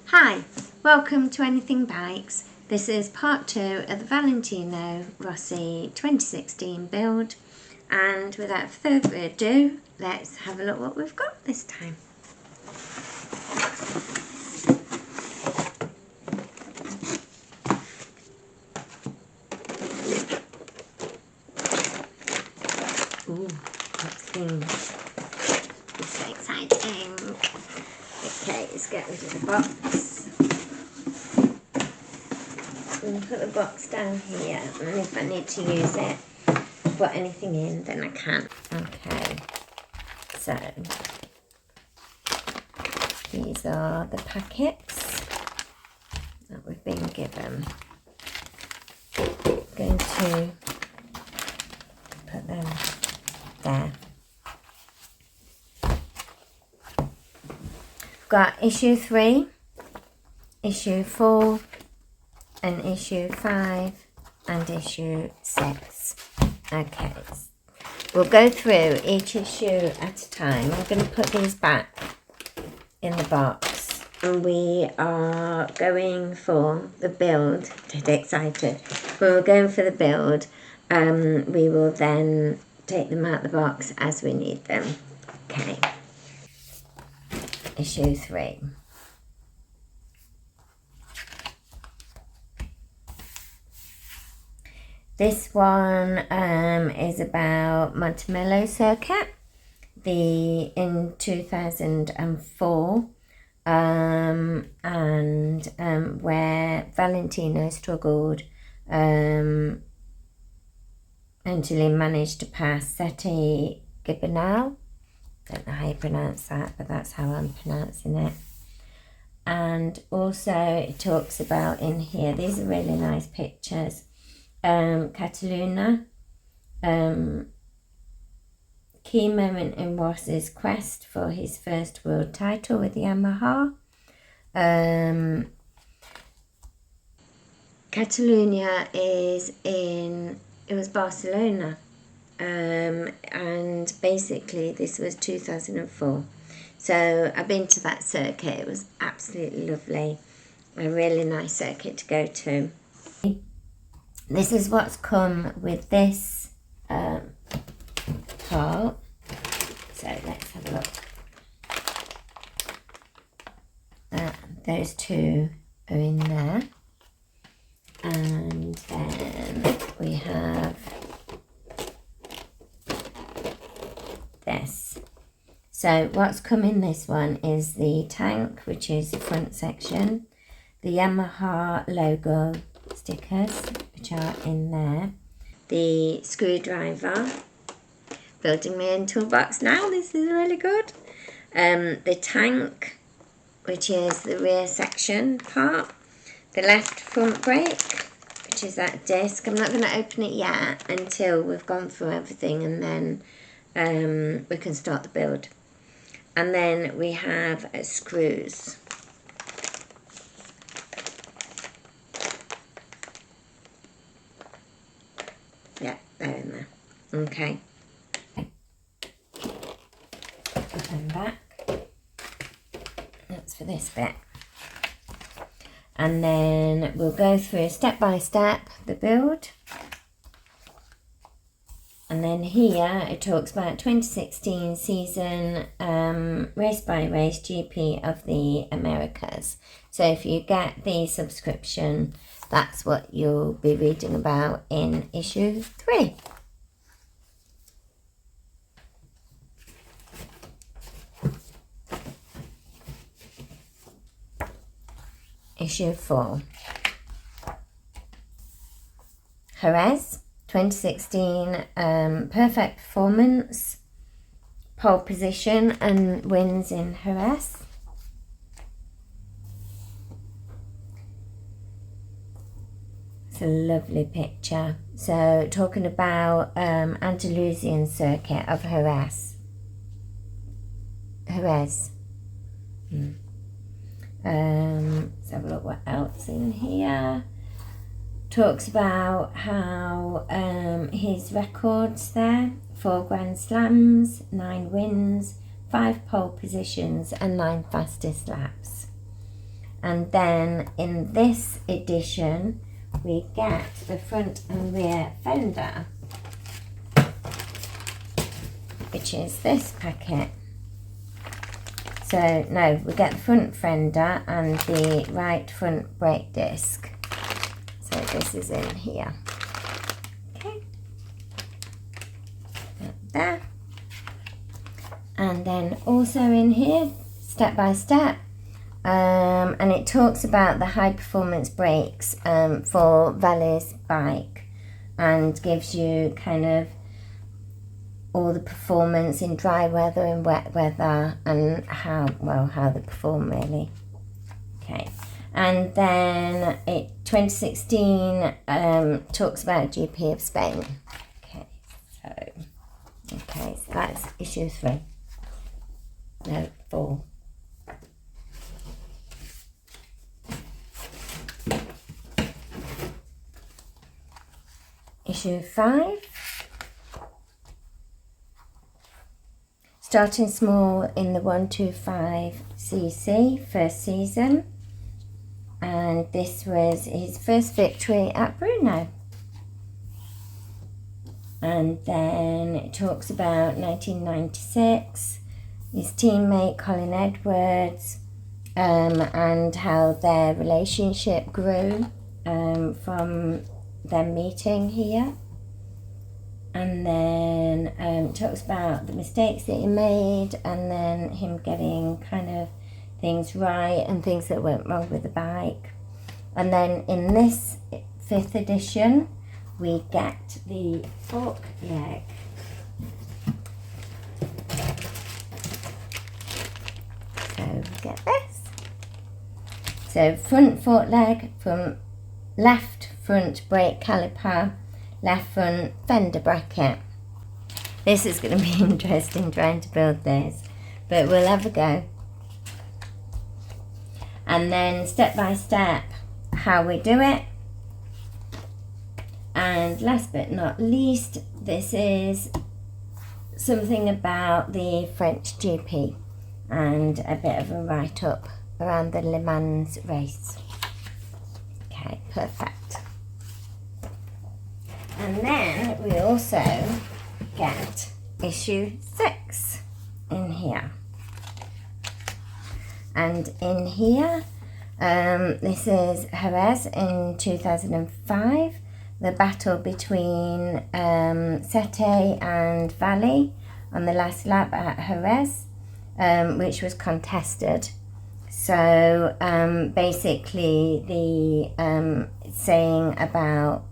Hi, welcome to Anything Bikes. This is part 2 of the Valentino Rossi 2016 build, and without further ado, let's have a look what we've got this time. Ooh, what's things? It's so exciting. Okay, let's get rid of the box. And put the box down here, and if I need to use it, put anything in, then I can. Okay, so these are the packets that we've been given. I'm going to put them there. We've got issue 3, issue 4, and issue 5 and issue 6. Okay, we'll go through each issue at a time. I'm going to put these back in the box, and we are going for the build. Get excited. When we're going for the build, we will then take them out of the box as we need them. Okay, issue 3. This one is about Montemello circuit, in 2004, and where Valentino struggled until he managed to pass Seti Gibernal. Don't know how you pronounce that, but that's how I'm pronouncing it. And also it talks about in here, these are really nice pictures. Cataluna, key moment in Rossi's quest for his first world title with Yamaha. Catalunya it was Barcelona, and basically this was 2004. So I've been to that circuit. It was absolutely lovely, a really nice circuit to go to. This is what's come with this part. So let's have a look. Those two are in there. And then we have this. So what's come in this one is the tank, which is the front section, the Yamaha logo stickers, which are in there, the screwdriver, building me into a box now, this is really good, the tank, which is the rear section part, the left front brake, which is that disc. I'm not going to open it yet until we've gone through everything, and then we can start the build. And then we have screws. Yeah, they're in there. Okay. Put them back. That's for this bit. And then we'll go through step by step the build. And then here it talks about 2016 season race by race GP of the Americas. So if you get the subscription, that's what you'll be reading about in issue 3. Issue 4. Jerez 2016 perfect performance, pole position and wins in Jerez. It's a lovely picture. So talking about Andalusian circuit of Jerez. Let's have a look what else in here. Talks about how his records there, 4 Grand Slams, 9 wins, 5 pole positions and 9 fastest laps. And then in this edition, we get the front and rear fender, which is this packet. So no, we get the front fender and the right front brake disc. So this is in here. Okay. There. And then also in here, step by step, and it talks about the high performance brakes for Valley's bike, and gives you kind of all the performance in dry weather and wet weather, and how they perform really. Okay, and then 2016 talks about GP of Spain. Okay, so that's issue 3. No, 4. Issue 5. Starting small in the 125cc first season. And this was his first victory at Brno. And then it talks about 1996. His teammate Colin Edwards, and how their relationship grew from them meeting here. And then talks about the mistakes that he made, and then him getting kind of things right and things that went wrong with the bike. And then in this 5th edition, we get the fork leg. So we get this. So front fork leg from left front brake caliper, left front fender bracket. This is going to be interesting trying to build this, but we'll have a go. And then step by step how we do it. And last but not least, this is something about the French GP and a bit of a write-up around the Le Mans race. Okay, perfect. And then we also get issue 6 in here. And in here, this is Jerez in 2005, the battle between Sete and Valley on the last lap at Jerez, which was contested. So basically the saying about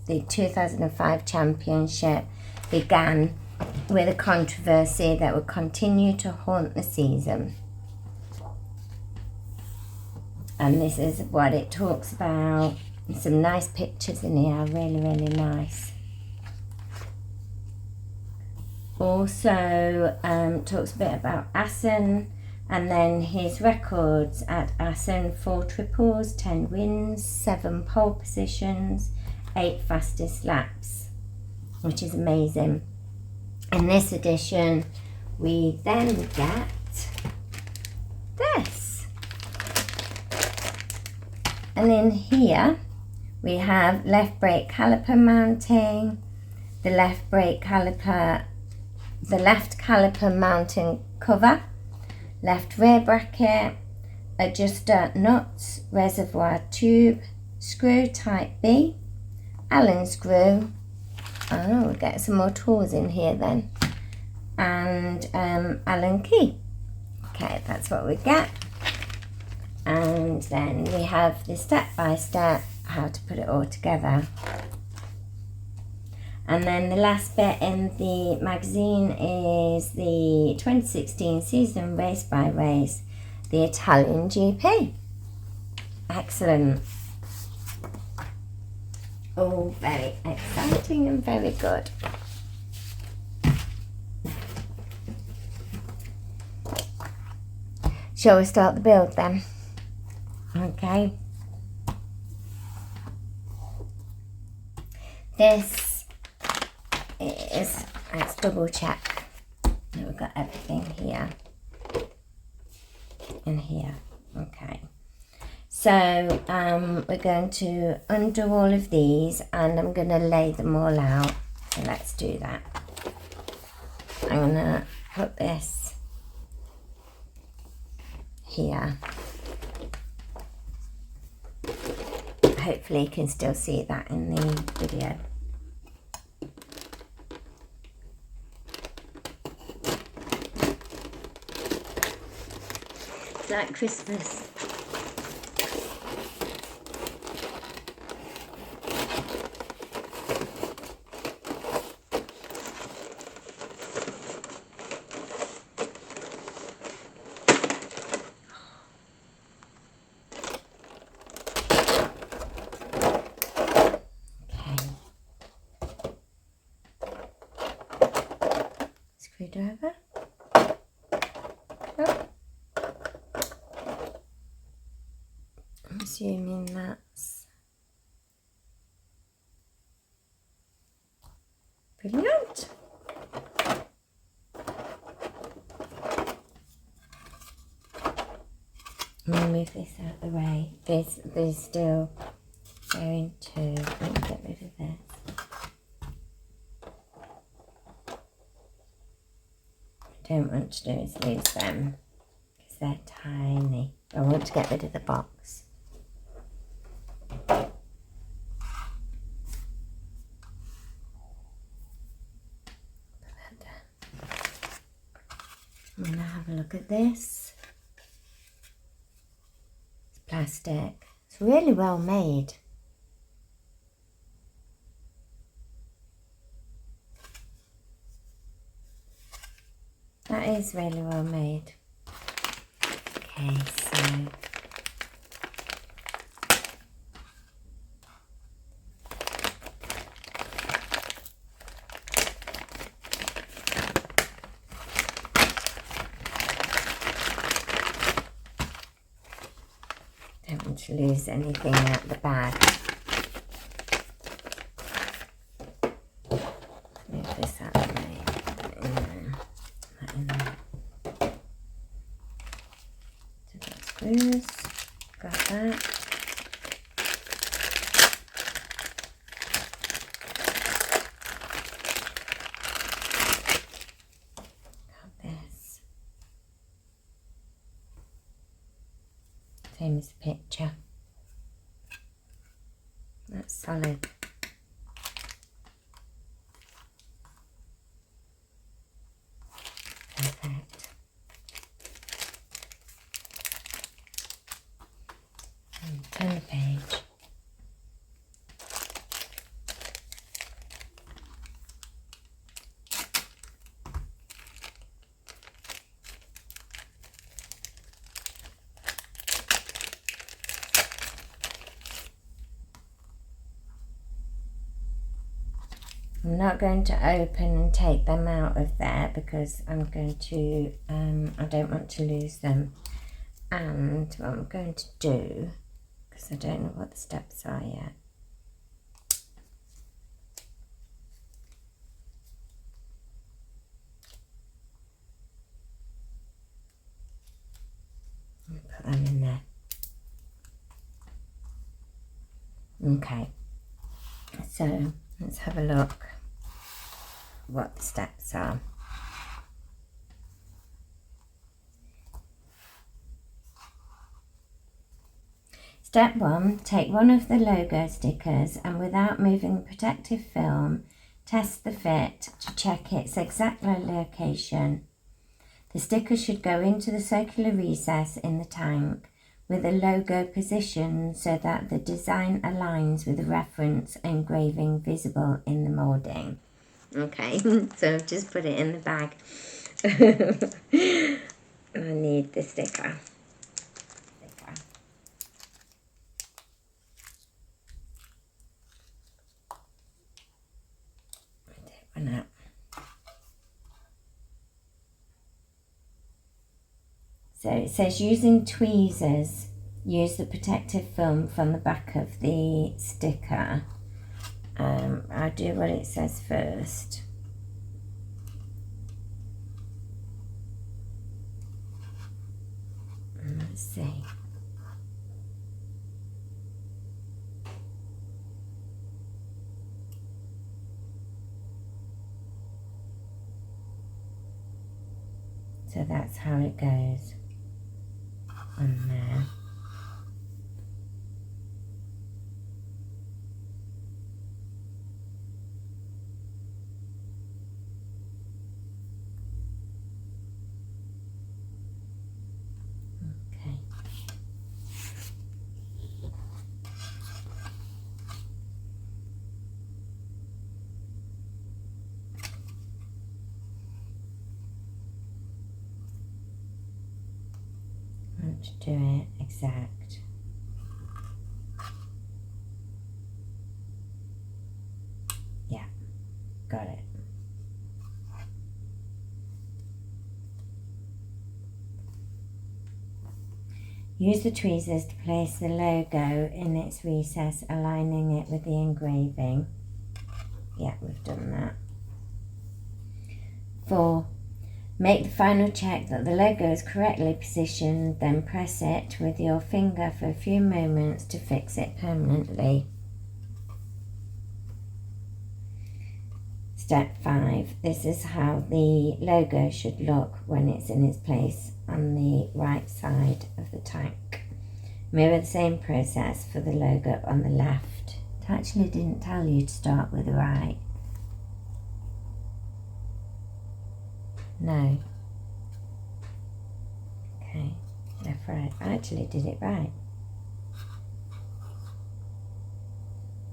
the 2005 championship began with a controversy that would continue to haunt the season. And this is what it talks about. Some nice pictures in here, really, really nice. Also talks a bit about Assen, and then his records at Assen: 4 triples, 10 wins, 7 pole positions, 8 fastest laps, which is amazing. In this edition, we then get this. And in here, we have left brake caliper mounting, the left caliper mounting cover, left rear bracket, adjuster nuts, reservoir tube, screw type B, Allen screw. Oh, we'll get some more tools in here then. And Allen key. Okay, that's what we get. And then we have the step-by-step how to put it all together. And then the last bit in the magazine is the 2016 season race by race, the Italian GP. Excellent. All very exciting and very good. Shall we start the build then? Okay. This is, let's double check that we've got everything here and here. Okay. So we're going to undo all of these and I'm going to lay them all out. So let's do that. I'm going to put this here. Hopefully you can still see that in the video. It's like Christmas. Screwdriver. Oh. I'm assuming that's brilliant. I'm going to move this out of the way. There's still going to, let me get rid of this. What I don't want to do is lose them because they're tiny. I want to get rid of the box. I'm going to have a look at this. It's plastic. It's really well made. That is really well made. Okay, so don't want to lose anything out the bag. Move this out of the way. Screws, got that. Got this. Same as the picture. That's solid. Perfect. Turn the page. I'm not going to open and take them out of there because I'm going to, I don't want to lose them. And what I'm going to do, because I don't know what the steps are yet. Put them in there. Okay, so let's have a look what the steps are. Step 1, take one of the logo stickers and without moving the protective film, test the fit to check its exact location. The sticker should go into the circular recess in the tank with the logo positioned so that the design aligns with the reference engraving visible in the moulding. Okay, so I've just put it in the bag. I need the sticker. Out. So it says using tweezers, use the protective film from the back of the sticker. I'll do what it says first. Let's see. So that's how it goes on there. Okay. I want to do it exact. Yeah, got it. Use the tweezers to place the logo in its recess, aligning it with the engraving. Yeah, we've done that. 4. Make the final check that the logo is correctly positioned, then press it with your finger for a few moments to fix it permanently. Step 5. This is how the logo should look when it's in its place on the right side of the tank. Mirror the same process for the logo on the left. It actually didn't tell you to start with the right. No. Okay, left, right. I actually did it right.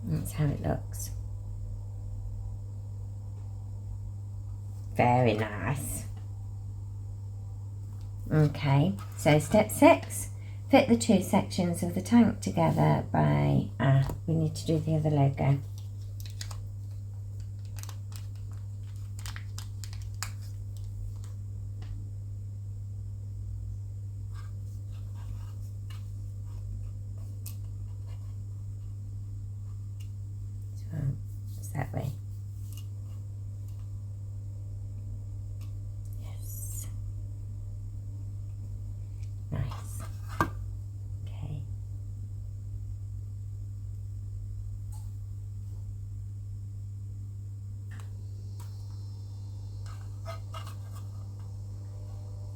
That's how it looks. Very nice. Okay, so step 6. Fit the two sections of the tank together by... we need to do the other logo. So it's that way. Yes. Nice. Okay.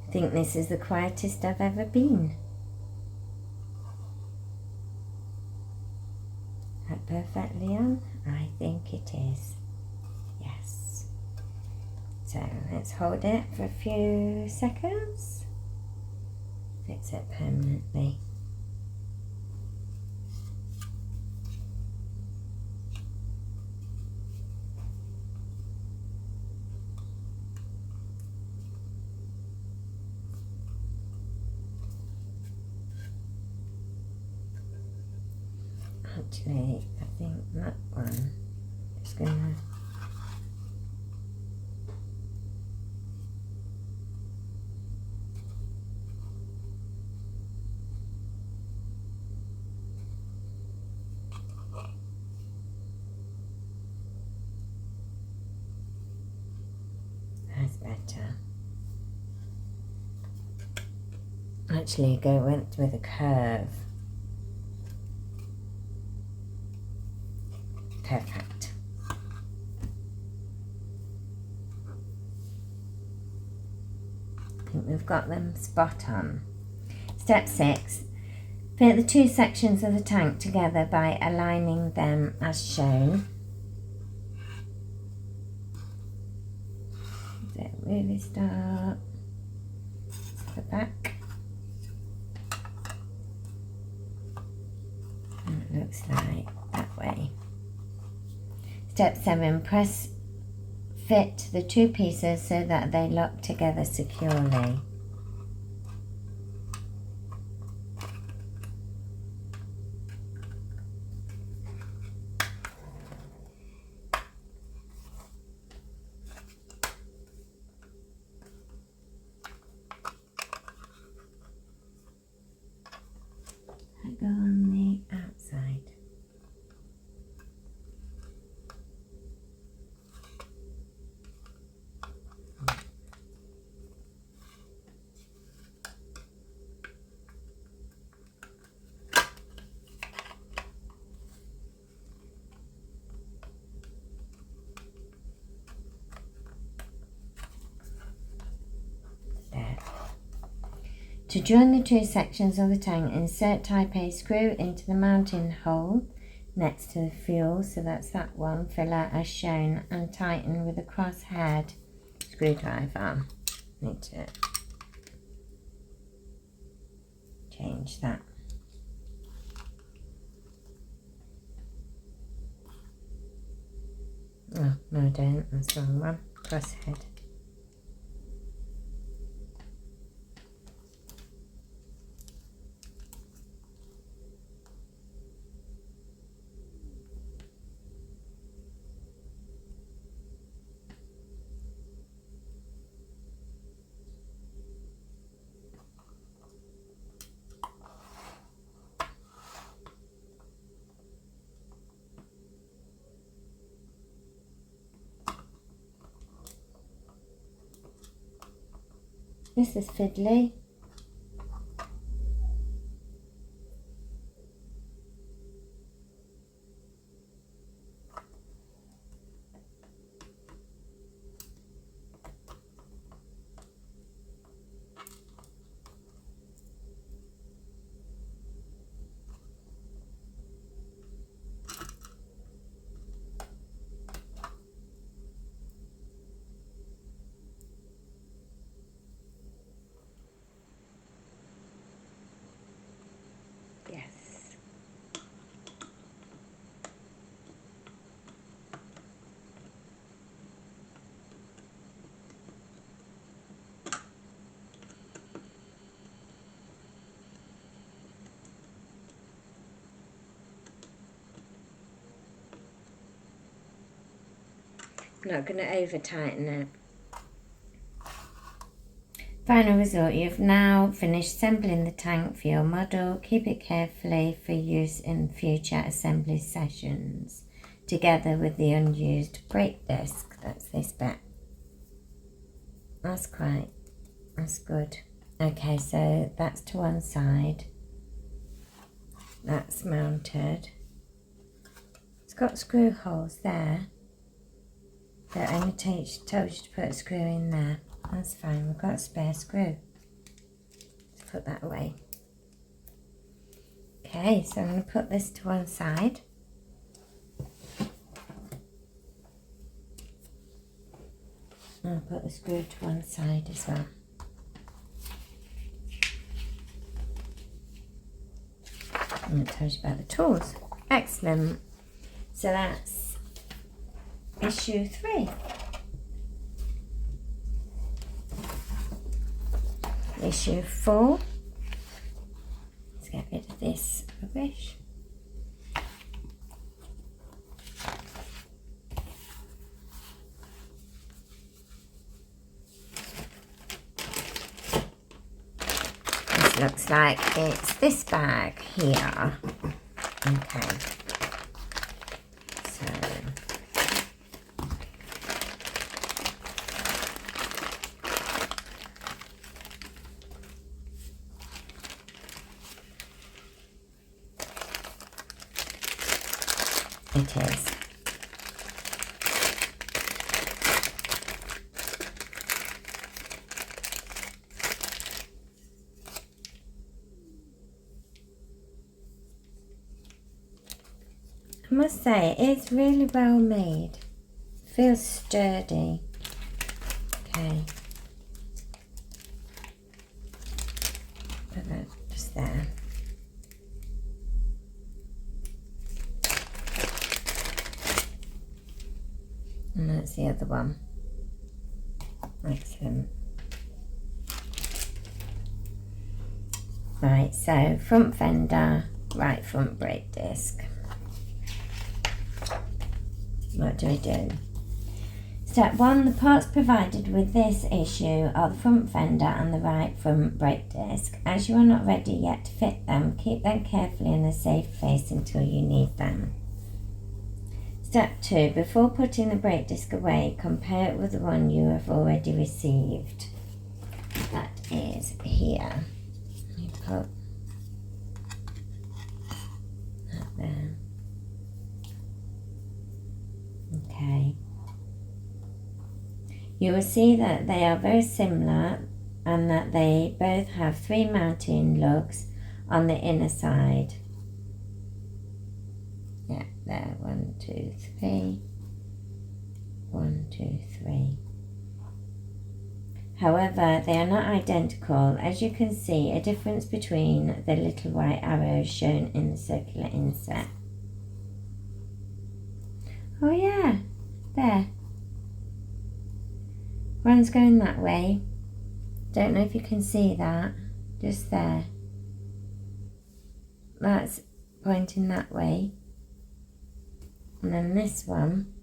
I think this is the quietest I've ever been. That perfectly on? I think it is. Yes. So let's hold it for a few seconds. Fix it permanently. Actually, I think that one is gonna... That's better. Actually, went with a curve. Perfect. I think we've got them spot on. Step 6. Fit the two sections of the tank together by aligning them as shown. Don't really start at the back. And it looks like that way. Step 7. Fit the two pieces so that they lock together securely. I go on the outside. To join the two sections of the tank, insert type A screw into the mounting hole next to the fuel, so that's that one, filler as shown, and tighten with a cross-head screwdriver. Need to change that. Oh, no I don't, that's the wrong one. Crosshead. This is fiddly. Yes. I'm not going to over tighten it. Final result, you've now finished assembling the tank for your model. Keep it carefully for use in future assembly sessions, together with the unused brake disc. That's this bit. That's good. Okay, so that's to one side. That's mounted. It's got screw holes there. But I only told you to put a screw in there. That's fine, we've got a spare screw. Let's put that away. Okay, so I'm going to put this to one side. I'll put the screw to one side as well. And it tells you about the tools. Excellent. So that's issue 3. Issue 4. Let's get rid of this rubbish. This looks like it's this bag here. Okay. So it is. I must say, it's really well made. Feels sturdy. Okay. Put that just there. And that's the other one. Excellent. Right, so front fender, right front brake disc. What do we do? Step 1, the parts provided with this issue are the front fender and the right front brake disc. As you are not ready yet to fit them, keep them carefully in a safe place until you need them. Step 2, before putting the brake disc away, compare it with the one you have already received. That is here. Let me put that there. Okay. You will see that they are very similar. and that they both have 3 mounting lugs on the inner side. Yeah, there, 1, 2, 3. 1, 2, 3. However, they are not identical. As you can see, a difference between the little white arrows shown in the circular inset. Oh yeah, there. One's going that way. Don't know if you can see that. Just there. That's pointing that way. And then this one,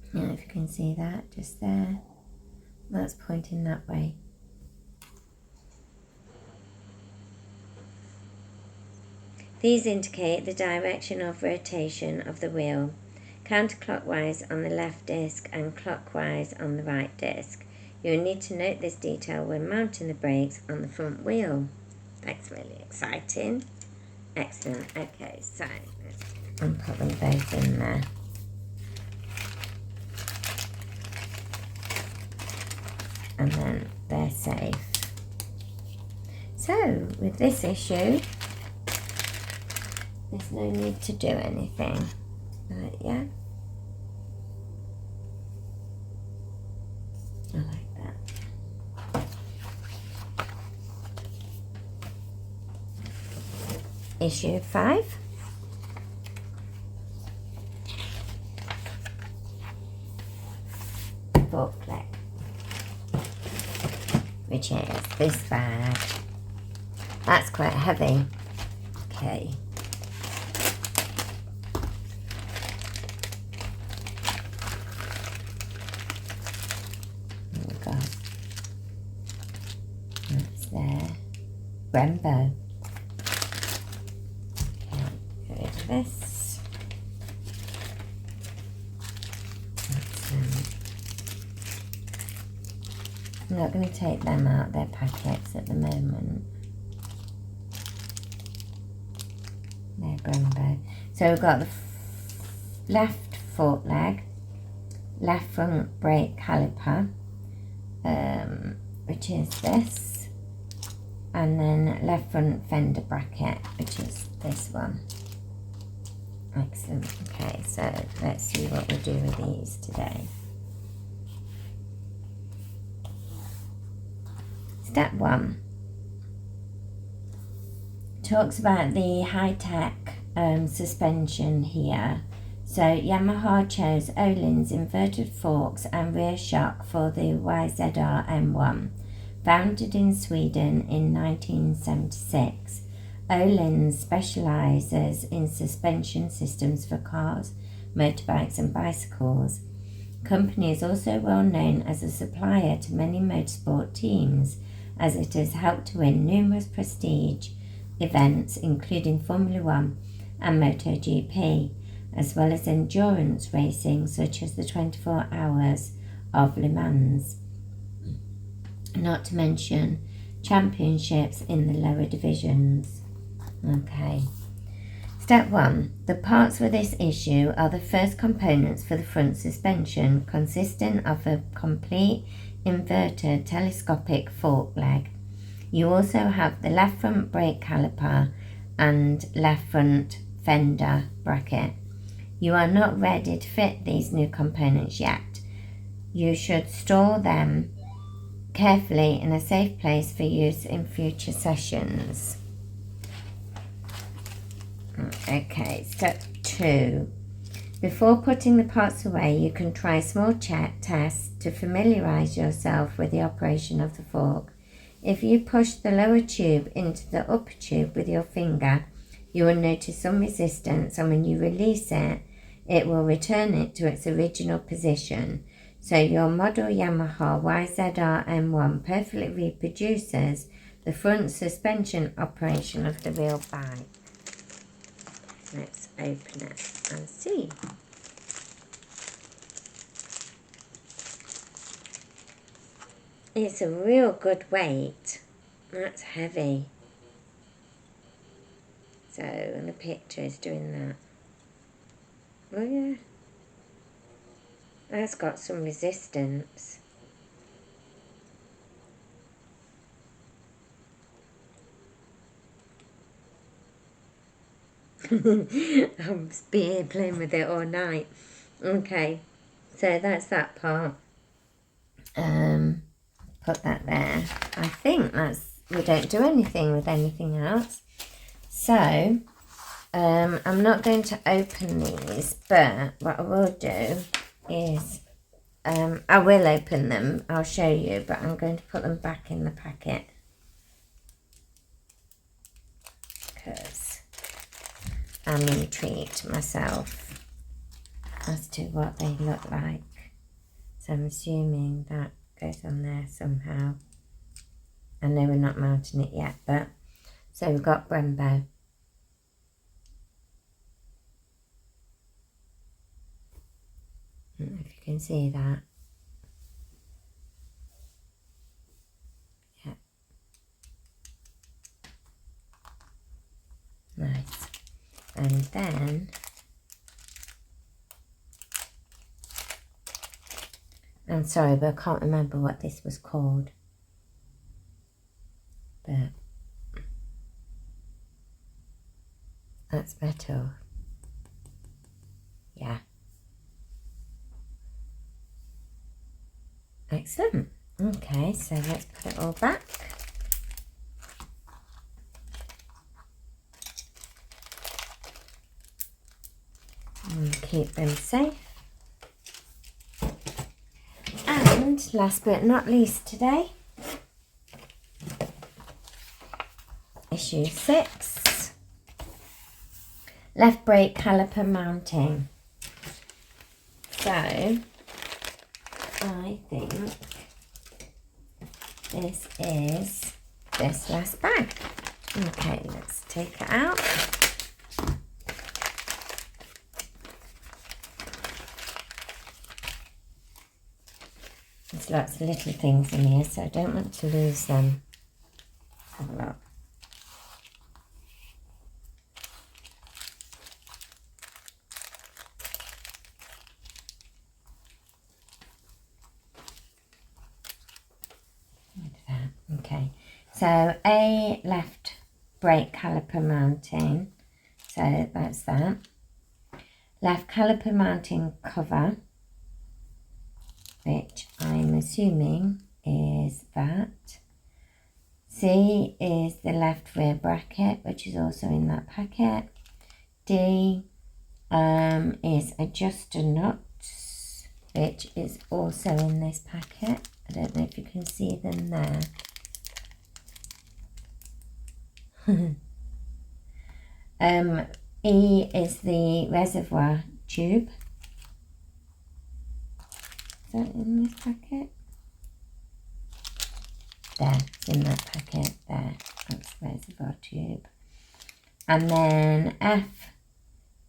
I don't know if you can see that, just there. That's pointing that way. These indicate the direction of rotation of the wheel, counterclockwise on the left disc and clockwise on the right disc. You will need to note this detail when mounting the brakes on the front wheel. That's really exciting. Excellent. Okay, so I'm putting both in there. And then they're safe. So, with this issue, there's no need to do anything. Yeah? I like that. Issue 5. Fork leg, which is this bag. That's quite heavy. Okay. There we go. That's there. Brembo. Okay, get rid of this. I'm not going to take them out their packets at the moment. They're Brembo. So we've got the left fork leg, left front brake caliper, which is this, and then left front fender bracket, which is this one. Excellent. Okay, so let's see what we do with these today. Step 1 talks about the high-tech suspension here. So Yamaha chose Öhlins inverted forks and rear shock for the YZR M1. Founded in Sweden in 1976, Öhlins specialises in suspension systems for cars, motorbikes and bicycles. The company is also well known as a supplier to many motorsport teams, as it has helped to win numerous prestige events including Formula 1 and MotoGP, as well as endurance racing such as the 24 Hours of Le Mans, not to mention championships in the lower divisions. Okay. Step 1. The parts for this issue are the first components for the front suspension, consisting of a complete inverted telescopic fork leg. You also have the left front brake caliper and left front fender bracket. You are not ready to fit these new components yet. You should store them carefully in a safe place for use in future sessions. Okay, step 2. Before putting the parts away, you can try a small test to familiarise yourself with the operation of the fork. If you push the lower tube into the upper tube with your finger, you will notice some resistance, and when you release it, it will return it to its original position. So your model Yamaha YZR M1 perfectly reproduces the front suspension operation of the real bike. Let's open it and see. It's a real good weight. That's heavy. So, and the picture is doing that. Oh yeah. That's got some resistance. I'll be here playing with it all night. Okay, so that's that part. Put that there. I think we don't do anything with anything else. So, I'm not going to open these, but what I will do is, I will open them, I'll show you, but I'm going to put them back in the packet. Because I'm intrigued myself as to what they look like. So I'm assuming that goes on there somehow. I know we're not mounting it yet, but so we've got Brembo. I don't know if you can see that. Yeah. Nice. And then I'm sorry, but I can't remember what this was called. But that's metal. Yeah. Excellent. Okay, so let's put it all back. And keep them safe. And last but not least today, issue 6, left brake caliper mounting. So I think this is this last bag. Okay, let's take it out. There's lots of little things in here, so I don't want to lose them. Have a look. Okay, so a left brake caliper mounting, so that's that. Left caliper mounting cover, which I'm assuming is that. C is the left rear bracket, which is also in that packet. D is adjuster nuts, which is also in this packet. I don't know if you can see them there. E is the reservoir tube. Is that in this packet? There, it's in that packet there. That's the reservoir tube. And then F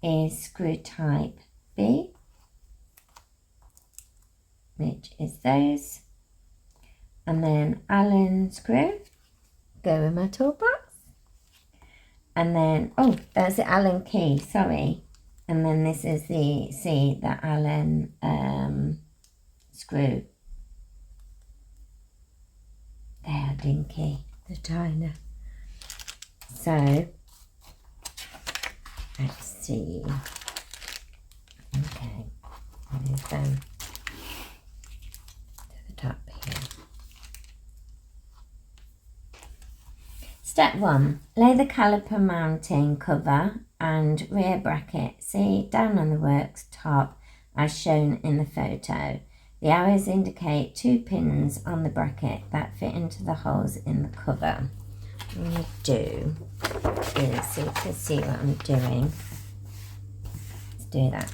is screw type B, which is those. And then Allen screw, go in my toolbox. And then, oh, that's the Allen key, sorry. And then this is the C, the Allen screw. There, dinky, the China. So, let's see. Okay, move them to the top here. Step 1, lay the caliper mounting cover and rear bracket, see down on the works top as shown in the photo. The arrows indicate 2 pins on the bracket that fit into the holes in the cover. What I'm going to do is, so you can see what I'm doing, let's do that,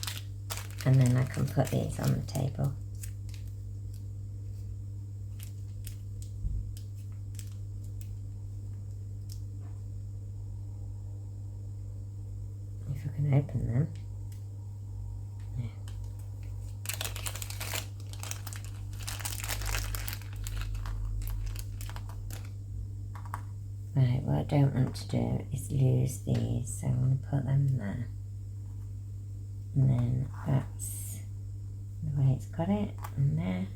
and then I can put these on the table. If I can open them. Yeah. Right, what I don't want to do is lose these, so I'm going to put them there. And then that's the way it's got it, and there.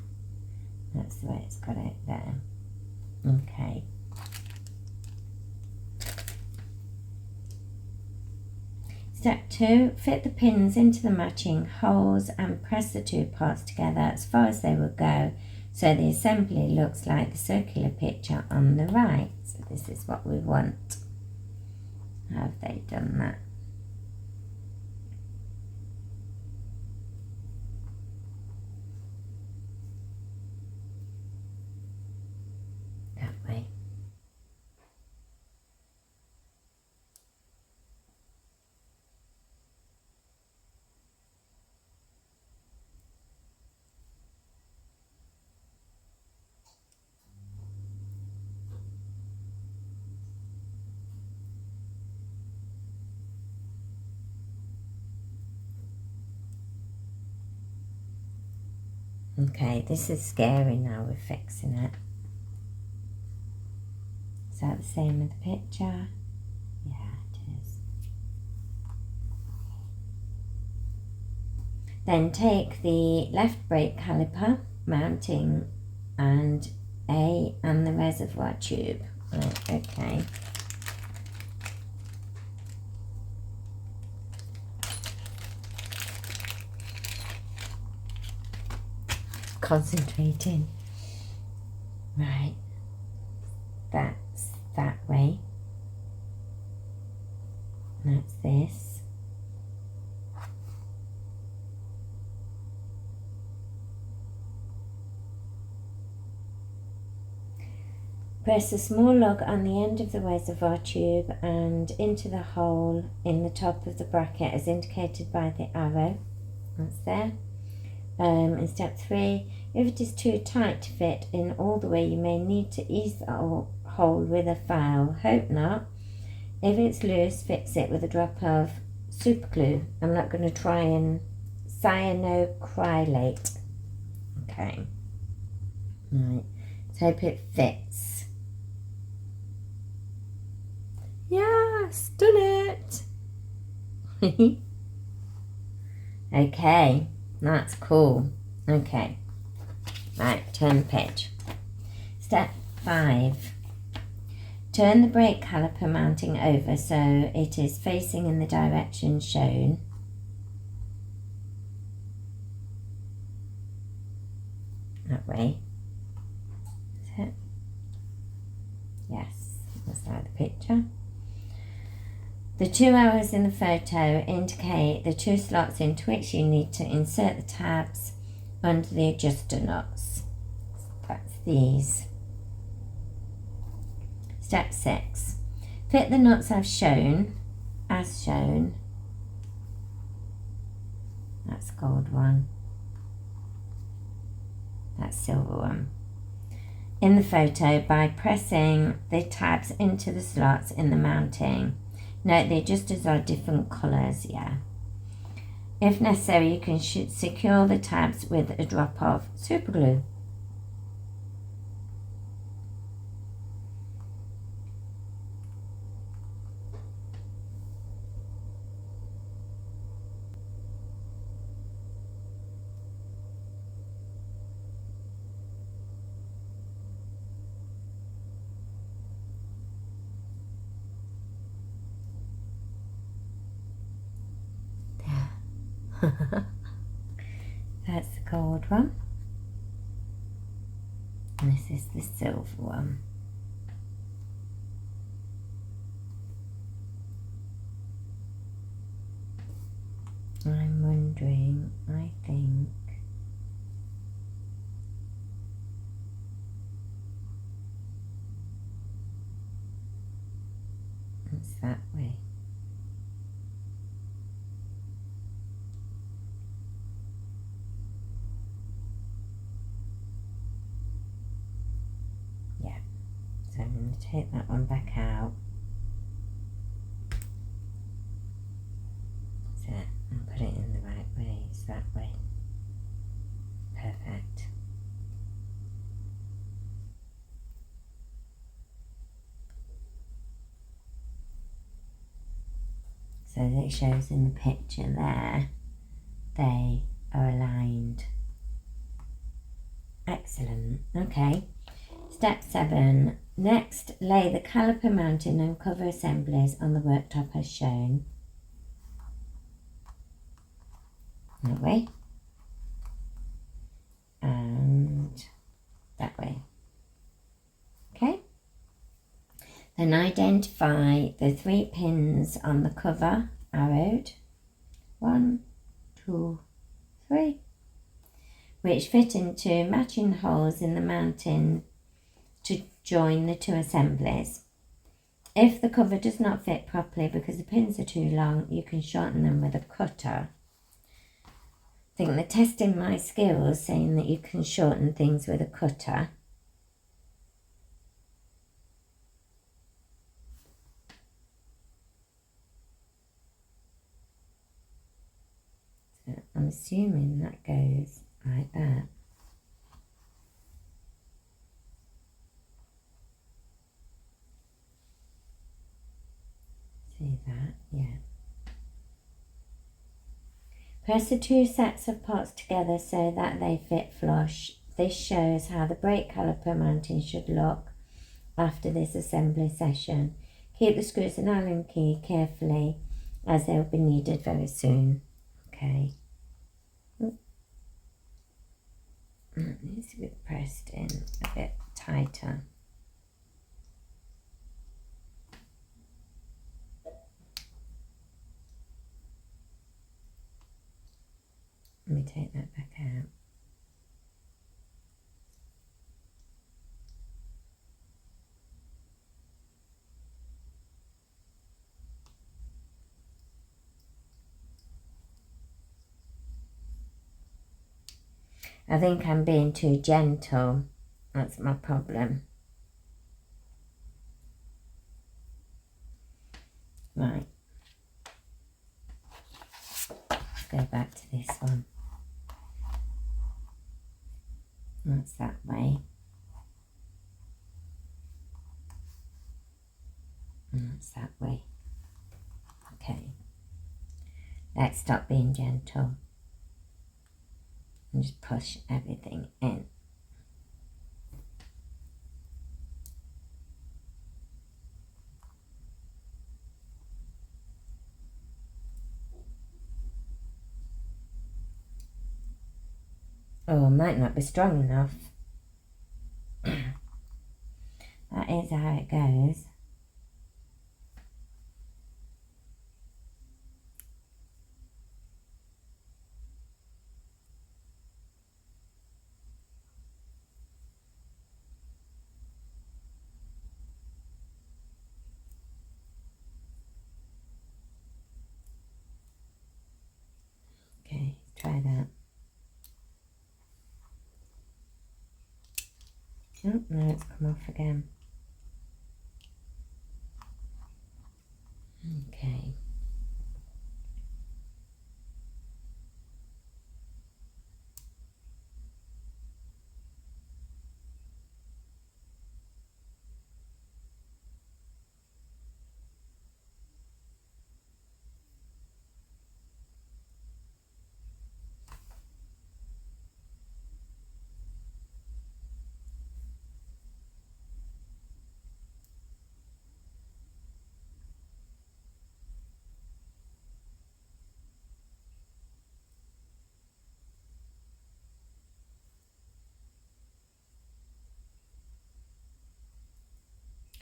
That's the way it's got it there. Okay. Step 2, fit the pins into the matching holes and press the two parts together as far as they will go, so the assembly looks like the circular picture on the right. So this is what we want. How have they done that? That way. Okay, this is scary now, we're fixing it. Is that the same with the picture? Yeah, it is. Then take the left brake caliper, mounting and the reservoir tube. Right, okay. Concentrating. Right, that's that way. That's this. Press a small lug on the end of the reservoir tube and into the hole in the top of the bracket as indicated by the arrow. That's there. In step 3, if it is too tight to fit in all the way, you may need to ease the hole with a file. Hope not. If it's loose, fix it with a drop of super glue. I'm not going to try and cyanoacrylate. Okay. Right. Let's hope it fits. Yes, done it. Okay. That's cool. Okay. Right, turn the page. Step 5. Turn the brake caliper mounting over so it is facing in the direction shown. That way. That's it. Yes, that's like the picture. The 2 arrows in the photo indicate the 2 slots into which you need to insert the tabs under the adjuster nuts. That's these. Step 6. Fit the nuts as shown. That's gold one. That's silver one. In the photo by pressing the tabs into the slots in the mounting. Note the adjusters are different colours, yeah. If necessary, you can secure the tabs with a drop of super glue. That's the gold one. And this is the silver one. I'm wondering, I think it's that way. So I'm going to take that one back out. That's it. And put it in the right way. It's that way. Perfect. So that it shows in the picture there, they are aligned. Excellent. Okay. Step 7. Next, lay the caliper mounting and cover assemblies on the worktop as shown. that way and that way. Okay, then identify the 3 pins on the cover, arrowed, 1, 2, 3, which fit into matching holes in the mounting to join the 2 assemblies. If the cover does not fit properly because the pins are too long, you can shorten them with a cutter. I think they're testing my skills, saying that you can shorten things with a cutter. So I'm assuming that goes like that. See that? Yeah. Press the 2 sets of parts together so that they fit flush. This shows how the brake caliper mounting should look after this assembly session. Keep the screws and Allen key carefully as they will be needed very soon. Okay. That needs to be pressed in a bit tighter. Let me take that back out. I think I'm being too gentle. That's my problem. Right. Let's go back to this one. That's that way. And that's that way. Okay. Let's stop being gentle and just push everything in. Oh, I might not be strong enough. That is how it goes. Okay, try that. Oh, no, it's come off again. Okay.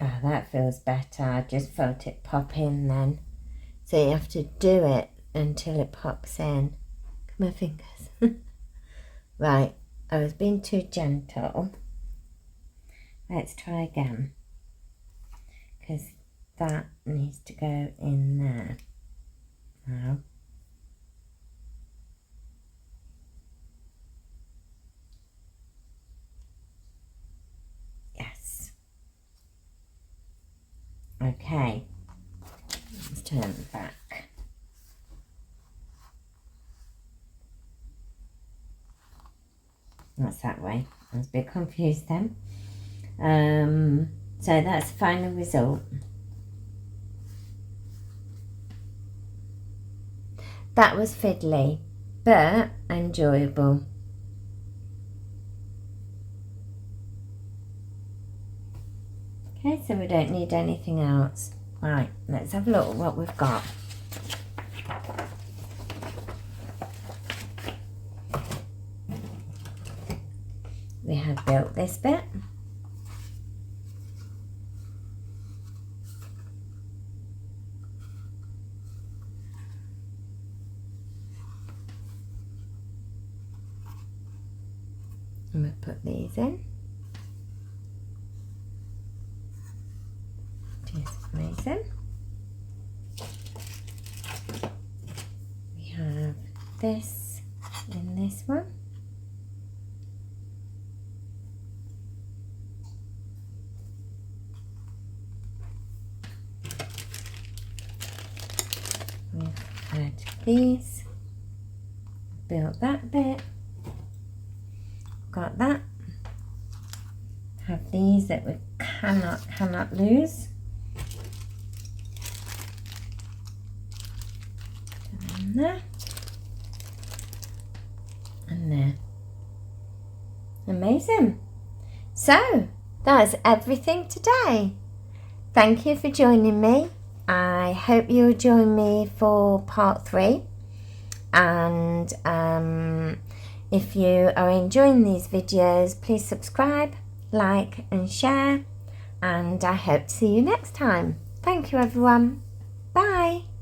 Oh, that feels better. I just felt it pop in then. So you have to do it until it pops in. Look at my fingers. Right, I was being too gentle. Let's try again. Because that needs to go in there. Now. Yes. Okay. Let's turn it back. That's that way. I was a bit confused then. So that's the final result. That was fiddly, but enjoyable. Okay, so we don't need anything else. Right, let's have a look at what we've got. built this bit. I'm going to put these in. Just amazing. We have this in this one. We've had these. Built that bit. Got that. Have these that we cannot lose. And there. And there. Amazing. So, that's everything today. Thank you for joining me. I hope you'll join me for part 3. And if you are enjoying these videos, please subscribe, like and share. And I hope to see you next time. Thank you everyone. Bye.